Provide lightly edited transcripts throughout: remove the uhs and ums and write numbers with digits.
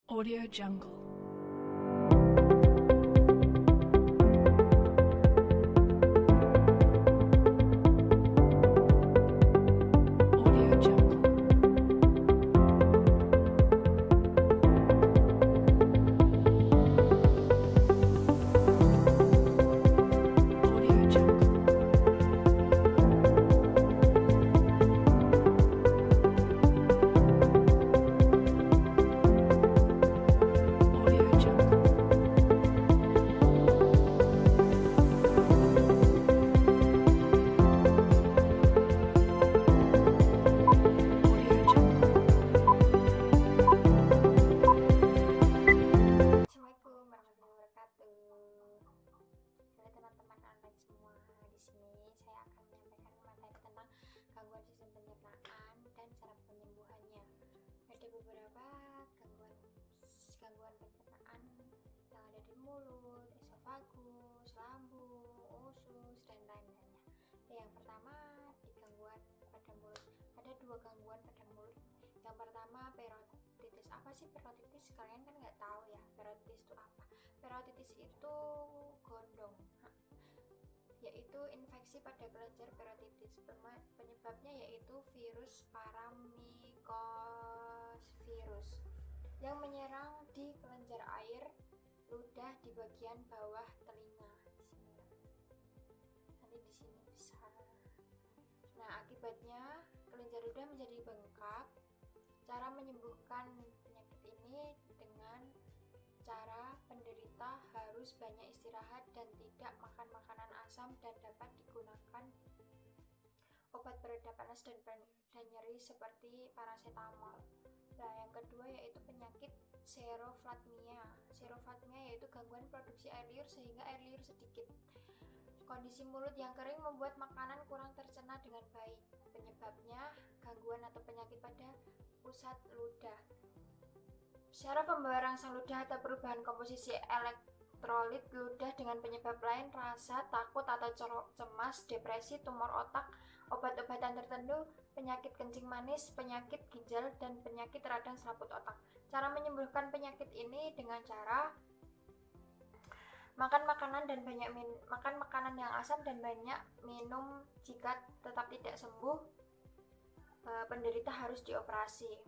Audio Jungle. Audio Jungle. Audio Jungle. Audio Jungle. Audio Jungle. Assalamualaikum warahmatullahi wabarakatuh. Halo teman-teman online semua. Di sini saya akan menyampaikan materi tentang gangguan sistem pencernaan dan cara penyembuhannya. Ada beberapa gangguan pencernaan yang ada di mulut, esofagus, lambung, usus, dan lain-lainnya. Yang pertama di gangguan pada mulut. Ada dua gangguan pada mulut. Yang pertama perotitis. Apa sih perotitis? Kalian kan nggak tahu ya perotitis itu apa. Perotitis itu gondong, yaitu infeksi pada kelenjar perotitis. Penyebabnya yaitu virus paramyxovirus yang menyerang di kelenjar air ludah di bagian bawah telinga. Nanti di sini bisa. Nah, akibatnya kelenjar ludah menjadi bengkak. Cara menyembuhkan penyakit ini dengan cara penderita harus banyak istirahat dan tidak makan makanan asam, dan dapat digunakan obat peredam panas dan nyeri seperti paracetamol. Nah, yang kedua yaitu penyakit seroflagmia. Seroflagmia yaitu gangguan produksi air liur sehingga air liur sedikit. Kondisi mulut yang kering membuat makanan kurang tercerna dengan baik. Penyebabnya gangguan atau penyakit pada pusat ludah. Syaraf pembawa rangsang ludah atau perubahan komposisi elektrolit ludah dengan penyebab lain, rasa takut atau cemas, depresi, tumor otak, obat-obatan tertentu, penyakit kencing manis, penyakit ginjal, dan penyakit radang selaput otak. Cara menyembuhkan penyakit ini dengan cara makan makanan yang asam dan banyak minum. Jika tetap tidak sembuh, penderita harus dioperasi.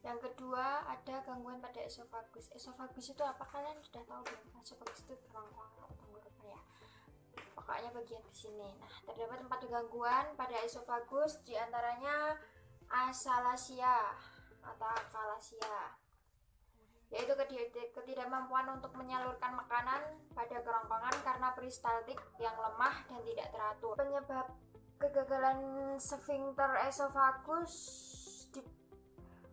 Yang kedua ada gangguan pada esofagus. Esofagus itu apa? Kalian sudah tahu belum? Esofagus itu kerongkongan atau tenggorokan ya. Pokoknya bagian di sini. Nah, terdapat 4 gangguan pada esofagus, diantaranya asalasia atau akalasia, yaitu ketidakmampuan untuk menyalurkan makanan pada kerongkongan karena peristaltik yang lemah dan tidak teratur. Penyebab kegagalan sfinkter esofagus di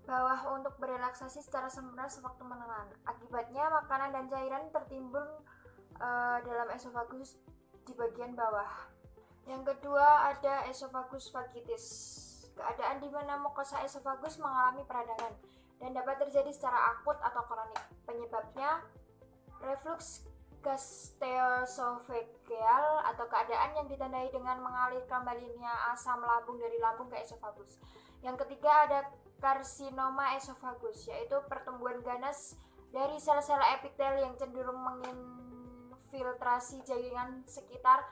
bawah untuk berelaksasi secara sempurna sewaktu menelan. Akibatnya makanan dan cairan tertimbun dalam esofagus di bagian bawah. Yang kedua ada esofagus vagitis. Keadaan di mana mukosa esofagus mengalami peradangan dan dapat terjadi secara akut atau kronik. Penyebabnya reflux gastroesophageal atau keadaan yang ditandai dengan mengalir kembalinya asam lambung dari lambung ke esofagus. Yang ketiga ada karsinoma esofagus, yaitu pertumbuhan ganas dari sel-sel epitel yang cenderung menginfiltrasi jaringan sekitar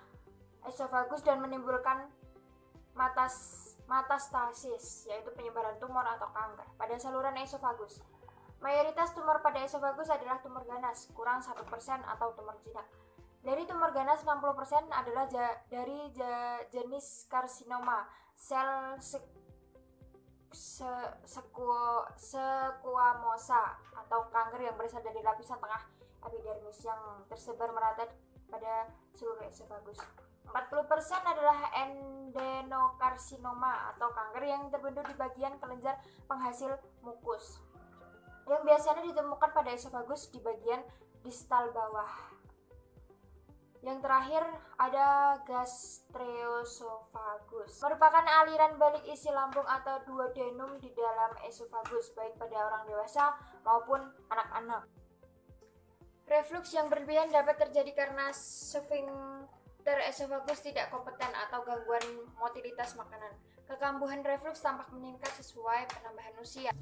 esofagus dan menimbulkan metastasis, yaitu penyebaran tumor atau kanker pada saluran esofagus. Mayoritas tumor pada esofagus adalah tumor ganas, kurang 1% atau tumor jinak. Dari tumor ganas, 60% adalah dari jenis karsinoma sel squamosa atau kanker yang berasal dari lapisan tengah epidermis yang tersebar merata pada seluruh esofagus. 40% adalah adenokarsinoma atau kanker yang terbentuk di bagian kelenjar penghasil mukus, yang biasanya ditemukan pada esofagus di bagian distal bawah. Yang terakhir ada gastroesophagus, merupakan aliran balik isi lambung atau duodenum di dalam esofagus, baik pada orang dewasa maupun anak-anak. Reflux yang berlebihan dapat terjadi karena sfinkter esofagus tidak kompeten atau gangguan motilitas makanan. Kekambuhan refluks tampak meningkat sesuai penambahan usia.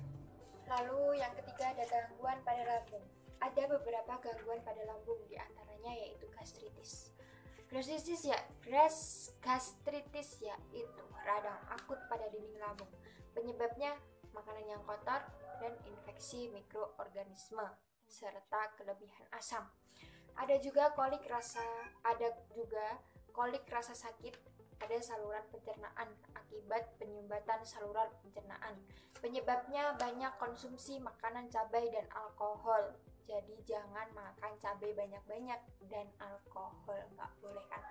Lalu yang ketiga ada gangguan pada lambung. Ada beberapa gangguan pada lambung, diantaranya yaitu gastritis. Gastritis yaitu radang akut pada dinding lambung. Penyebabnya makanan yang kotor dan infeksi mikroorganisme serta kelebihan asam. Ada juga kolik rasa sakit pada saluran pencernaan akibat penyumbatan saluran pencernaan. Penyebabnya banyak konsumsi makanan cabai dan alkohol. Jadi jangan makan cabai banyak-banyak dan alkohol, nggak boleh kan.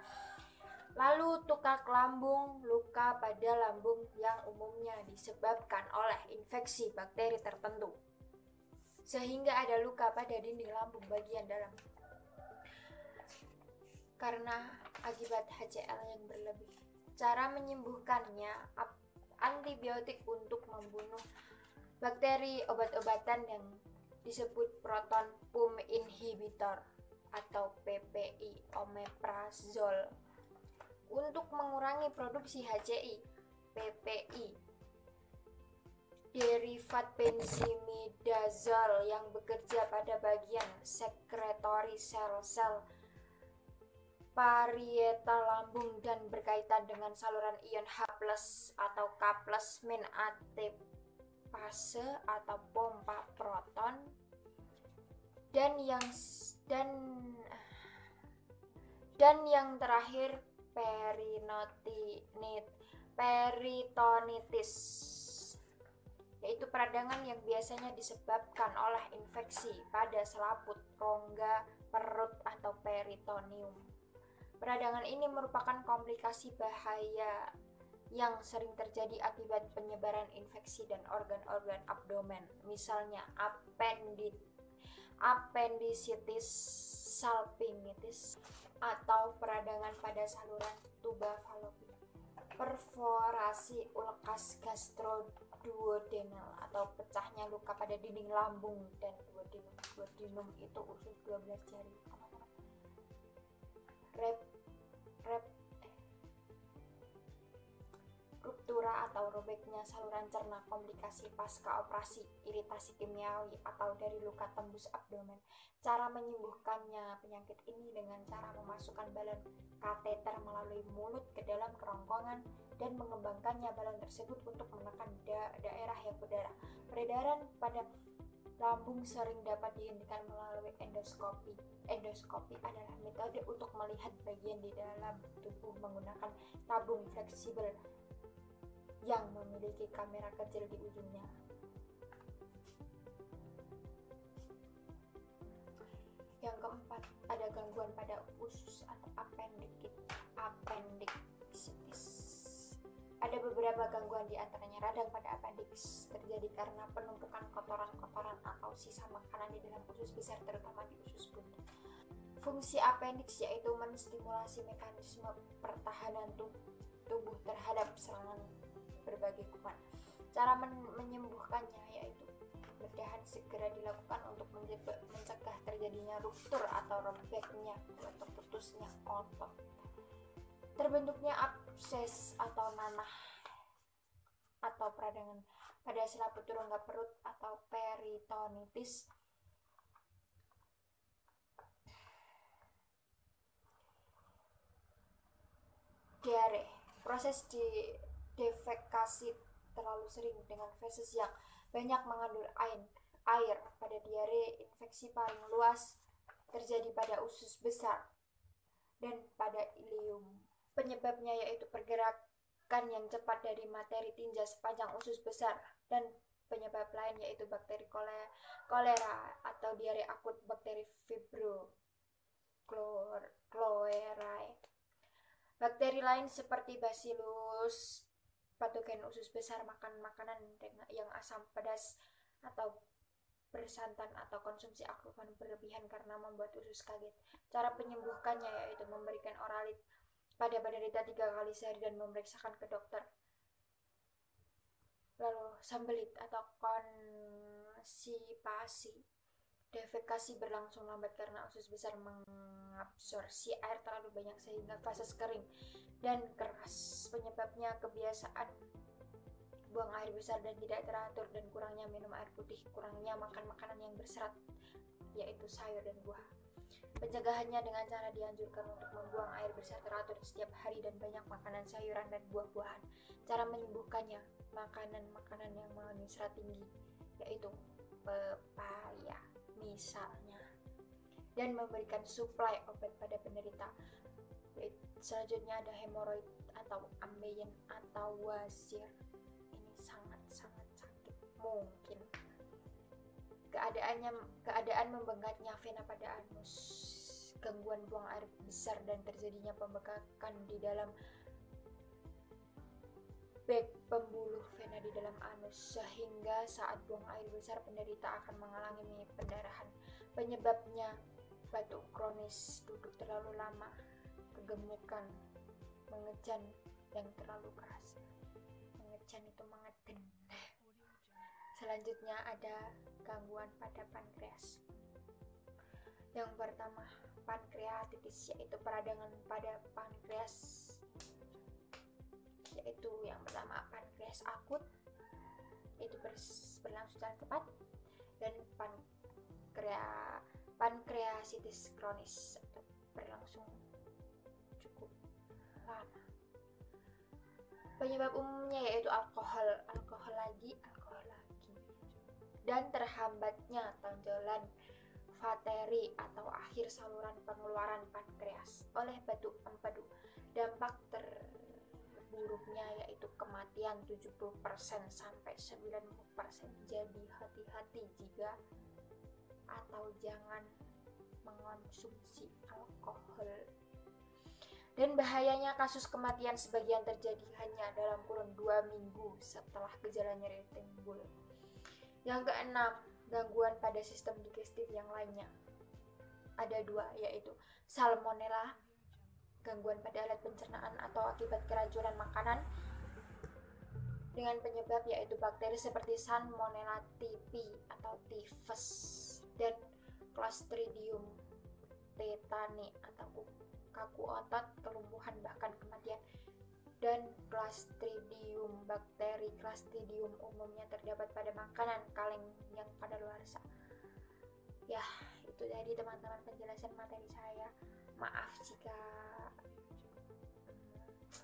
Lalu tukak lambung, luka pada lambung yang umumnya disebabkan oleh infeksi bakteri tertentu, sehingga ada luka pada dinding lambung bagian dalam karena akibat HCl yang berlebih. Cara menyembuhkannya, antibiotik untuk membunuh bakteri, obat-obatan yang disebut proton pump inhibitor atau PPI, omeprazole. Untuk mengurangi produksi HCI, PPI, derivat benzimidazole yang bekerja pada bagian sekretori sel-sel parietal lambung dan berkaitan dengan saluran ion H+ atau K+ min ATPase atau pompa proton, dan yang terakhir peritonitis, yaitu peradangan yang biasanya disebabkan oleh infeksi pada selaput, rongga perut atau peritoneum. Peradangan ini merupakan komplikasi bahaya yang sering terjadi akibat penyebaran infeksi dan organ-organ abdomen, misalnya appendicitis, salpingitis, atau peradangan pada saluran tuba fallopi, perforasi ulkas gastroduodenal atau pecahnya luka pada dinding lambung dan duodenum. Duodenum itu usus 12 jari. Ruptura atau robeknya saluran cerna, komplikasi pasca operasi, iritasi kimiawi atau dari luka tembus abdomen. Cara menyembuhkannya penyakit ini dengan cara memasukkan balon kateter melalui mulut ke dalam kerongkongan dan mengembangkannya balon tersebut untuk menekan daerah yang berdarah. Peredaran pada lambung sering dapat dihentikan melalui endoskopi. Endoskopi adalah metode untuk melihat bagian di dalam tubuh menggunakan tabung fleksibel yang memiliki kamera kecil di ujungnya. Yang keempat, ada gangguan pada usus atau appendicitis. Ada beberapa gangguan, diantaranya radang pada appendix terjadi karena penumpukan kotoran-kotoran atau sisa makanan di dalam usus besar, terutama di usus buntu. Fungsi appendix yaitu menstimulasi mekanisme pertahanan tubuh terhadap serangan berbagai kuman. Cara menyembuhkannya yaitu bedahan segera dilakukan untuk mencegah terjadinya ruptur atau robeknya atau putusnya otot, terbentuknya abses atau nanah atau peradangan pada selaput rongga perut atau peritonitis, diare. Proses defekasi terlalu sering dengan feses yang banyak mengandung air pada diare. Infeksi paling luas terjadi pada usus besar dan pada ileum. Penyebabnya yaitu pergerakan yang cepat dari materi tinja sepanjang usus besar, dan penyebab lain yaitu bakteri kolera atau diare akut, bakteri Vibrio chlorerae. Bakteri lain seperti Bacillus patogen usus besar, makan makanan yang asam, pedas, atau bersantan, atau konsumsi alkohol berlebihan karena membuat usus kaget. Cara penyembuhkannya yaitu memberikan oralit pada penderita 3 kali sehari dan memeriksakan ke dokter. Lalu sembelit atau konstipasi. Defekasi berlangsung lambat karena usus besar mengabsorpsi air terlalu banyak sehingga fases kering dan keras. Penyebabnya kebiasaan buang air besar dan tidak teratur, dan kurangnya minum air putih, kurangnya makan makanan yang berserat, yaitu sayur dan buah. Pencegahannya dengan cara dianjurkan untuk membuang air besar teratur setiap hari dan banyak makanan sayuran dan buah-buahan. Cara menyembuhkannya, makanan-makanan yang mengandung serat tinggi, yaitu pepaya misalnya, dan memberikan suplai obat pada penderita. Selanjutnya ada hemoroid atau ambeien atau wasir. Ini sangat-sangat sakit. Mungkin keadaan membengkaknya vena pada anus, gangguan buang air besar dan terjadinya pembengkakan di dalam bag pembuluh vena di dalam anus, sehingga saat buang air besar penderita akan mengalami pendarahan. Penyebabnya batuk kronis, duduk terlalu lama, kegemukan, mengejan yang terlalu keras. Mengejan itu mengeden. Selanjutnya ada gangguan pada pankreas. Yang pertama, pankreatitis, yaitu peradangan pada pankreas. Yaitu yang pertama pankreas akut, itu berlangsung secara cepat, dan pankreasitis kronis atau berlangsung cukup lama. Penyebab umumnya yaitu alkohol lagi, dan terhambatnya tonjolan vateri atau akhir saluran pengeluaran pankreas oleh batu empedu. Dampak terburuknya yaitu kematian 70% sampai 90%. Jadi hati-hati jika atau jangan mengonsumsi alkohol. Dan bahayanya kasus kematian sebagian terjadi hanya dalam kurun 2 minggu setelah gejala nyeri timbul. Yang keenam, gangguan pada sistem digestif yang lainnya. Ada 2, yaitu salmonella, gangguan pada alat pencernaan atau akibat keracunan makanan dengan penyebab yaitu bakteri seperti Salmonella typhi atau tifus, dan Clostridium tetani atau kaku otot, kelumpuhan bahkan kematian. Dan bakteri Clostridium umumnya terdapat pada makanan kaleng yang kadaluarsa. Ya, itu tadi teman-teman penjelasan materi saya. Maaf jika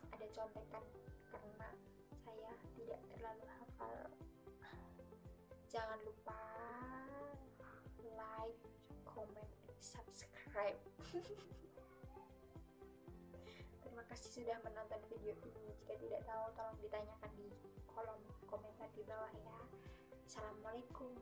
ada contekan karena saya tidak terlalu hafal. Jangan lupa like, comment, and subscribe. Terima kasih sudah menonton video ini. Jika tidak tahu, tolong ditanyakan di kolom komentar di bawah ya. Assalamualaikum.